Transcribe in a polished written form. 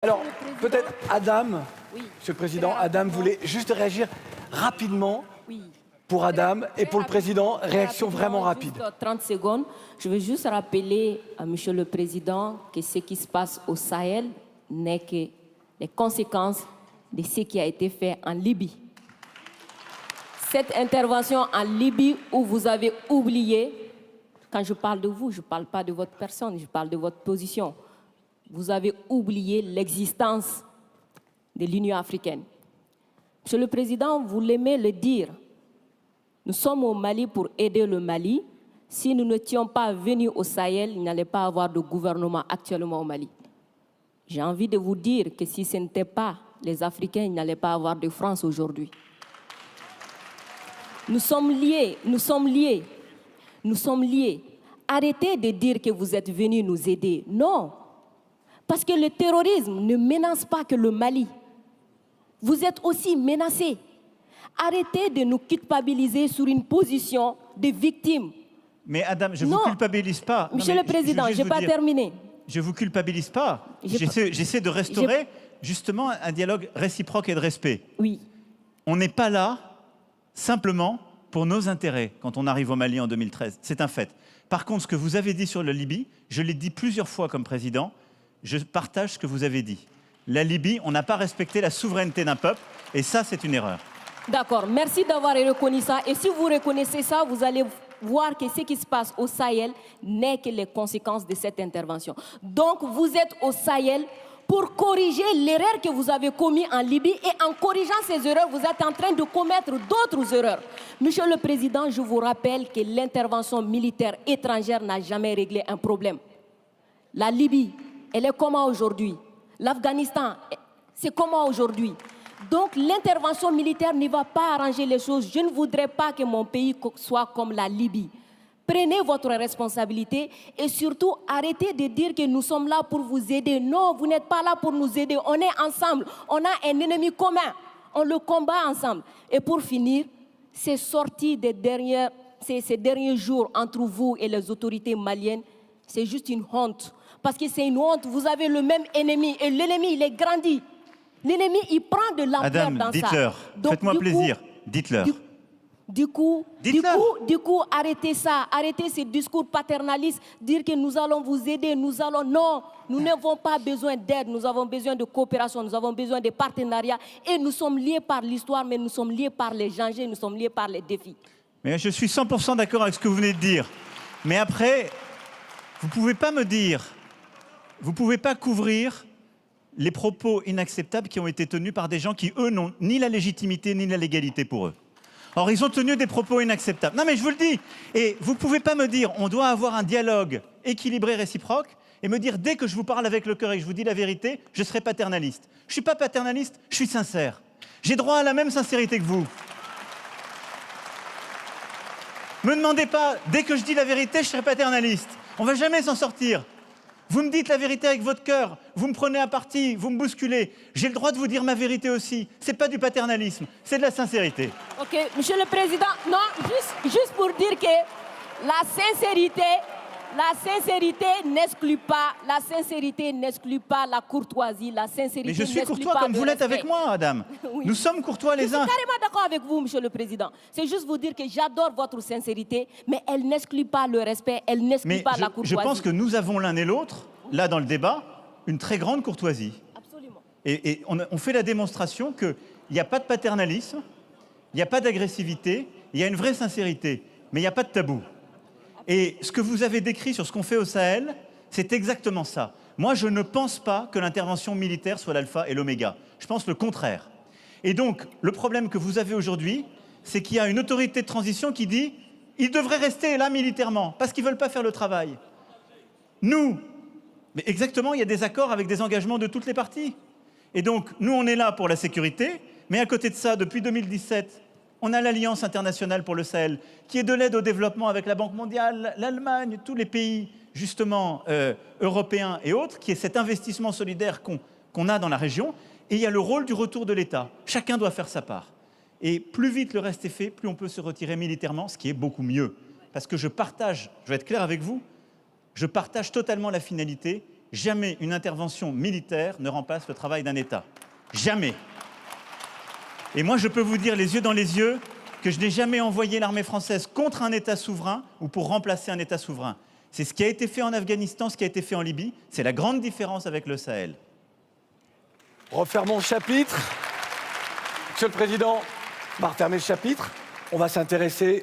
Alors, peut-être Adam, Oui. Monsieur le Président, Adam voulait juste réagir rapidement. Oui. Pour Adam et pour le Président, réaction Rapidement, vraiment rapide. juste 30 secondes. Je veux juste rappeler à Monsieur le Président que ce qui se passe au Sahel n'est que les conséquences de ce qui a été fait en Libye. Cette intervention en Libye où vous avez oublié, quand je parle de vous, je ne parle pas de votre personne, je parle de votre position. Vous avez oublié l'existence de l'Union africaine. Monsieur le Président, vous l'aimez le dire. Nous sommes au Mali pour aider le Mali. Si nous n'étions pas venus au Sahel, il n'allait pas avoir de gouvernement actuellement au Mali. J'ai envie de vous dire que si ce n'était pas les Africains, il n'allait pas avoir de France aujourd'hui. Nous sommes liés, nous sommes liés, nous sommes liés. Arrêtez de dire que vous êtes venus nous aider. Non, parce que le terrorisme ne menace pas que le Mali. Vous êtes aussi menacés. Arrêtez de nous culpabiliser sur une position de victime. Mais Adam, je ne vous culpabilise pas. Monsieur le Président, je n'ai pas terminé. Je ne vous culpabilise pas. J'essaie de restaurer justement un dialogue réciproque et de respect. Oui. On n'est pas là simplement pour nos intérêts quand on arrive au Mali en 2013. C'est un fait. Par contre, ce que vous avez dit sur la Libye, je l'ai dit plusieurs fois comme président, je partage ce que vous avez dit. La Libye, on n'a pas respecté la souveraineté d'un peuple et ça, c'est une erreur. D'accord, merci d'avoir reconnu ça. Et si vous reconnaissez ça, vous allez voir que ce qui se passe au Sahel n'est que les conséquences de cette intervention. Donc, vous êtes au Sahel pour corriger l'erreur que vous avez commise en Libye. Et en corrigeant ces erreurs, vous êtes en train de commettre d'autres erreurs. Monsieur le Président, je vous rappelle que l'intervention militaire étrangère n'a jamais réglé un problème. La Libye, elle est comment aujourd'hui? L'Afghanistan, c'est comment aujourd'hui? Donc l'intervention militaire ne va pas arranger les choses. Je ne voudrais pas que mon pays soit comme la Libye. Prenez votre responsabilité et surtout arrêtez de dire que nous sommes là pour vous aider. Non, vous n'êtes pas là pour nous aider. On est ensemble. On a un ennemi commun. On le combat ensemble. Et pour finir, ces sorties ces derniers jours entre vous et les autorités maliennes, c'est juste une honte. Parce que c'est une honte. Vous avez le même ennemi et l'ennemi, il est grandi. L'ennemi, il prend de l'ampleur dans ça. Dites-leur, faites-moi plaisir, dites-leur. Du coup, arrêtez ça, arrêtez ces discours paternalistes, dire que nous allons vous aider, non, nous n'avons pas besoin d'aide, nous avons besoin de coopération, nous avons besoin de partenariat et nous sommes liés par l'histoire, mais nous sommes liés par les dangers, nous sommes liés par les défis. Mais je suis 100% d'accord avec ce que vous venez de dire. Mais après, vous ne pouvez pas me dire, vous ne pouvez pas couvrir les propos inacceptables qui ont été tenus par des gens qui, eux, n'ont ni la légitimité ni la légalité pour eux. Or, ils ont tenu des propos inacceptables. Non, mais je vous le dis. Et vous ne pouvez pas me dire, on doit avoir un dialogue équilibré, réciproque, et me dire, dès que je vous parle avec le cœur et que je vous dis la vérité, je serai paternaliste. Je ne suis pas paternaliste, je suis sincère. J'ai droit à la même sincérité que vous. Me demandez pas, dès que je dis la vérité, je serai paternaliste. On ne va jamais s'en sortir. Vous me dites la vérité avec votre cœur, vous me prenez à partie, vous me bousculez. J'ai le droit de vous dire ma vérité aussi. Ce n'est pas du paternalisme, c'est de la sincérité. Ok, Monsieur le Président, non, juste pour dire que la sincérité n'exclut pas la courtoisie, la sincérité. Mais je suis courtois comme vous l'êtes avec moi, Adam. Oui. Nous sommes courtois les uns. Je suis carrément d'accord avec vous, Monsieur le Président. C'est juste vous dire que j'adore votre sincérité, mais elle n'exclut pas le respect, elle n'exclut pas la courtoisie. Je pense que nous avons l'un et l'autre, là dans le débat, une très grande courtoisie. Absolument. Et on fait la démonstration qu'il n'y a pas de paternalisme, il n'y a pas d'agressivité, il y a une vraie sincérité, mais il n'y a pas de tabou. Et ce que vous avez décrit sur ce qu'on fait au Sahel, c'est exactement ça. Moi, je ne pense pas que l'intervention militaire soit l'alpha et l'oméga. Je pense le contraire. Et donc, le problème que vous avez aujourd'hui, c'est qu'il y a une autorité de transition qui dit « ils devraient rester là militairement, parce qu'ils ne veulent pas faire le travail ». Nous, mais exactement, il y a des accords avec des engagements de toutes les parties. Et donc, nous, on est là pour la sécurité, mais à côté de ça, depuis 2017, on a l'Alliance internationale pour le Sahel, qui est de l'aide au développement avec la Banque mondiale, l'Allemagne, tous les pays, justement, européens et autres, qui est cet investissement solidaire qu'on a dans la région. Et il y a le rôle du retour de l'État. Chacun doit faire sa part. Et plus vite le reste est fait, plus on peut se retirer militairement, ce qui est beaucoup mieux. Parce que je vais être clair avec vous, je partage totalement la finalité jamais une intervention militaire ne remplace le travail d'un État. Jamais. Et moi, je peux vous dire les yeux dans les yeux que je n'ai jamais envoyé l'armée française contre un État souverain ou pour remplacer un État souverain. C'est ce qui a été fait en Afghanistan, ce qui a été fait en Libye. C'est la grande différence avec le Sahel. Refermons le chapitre. Monsieur le Président, on va refermer le chapitre. On va s'intéresser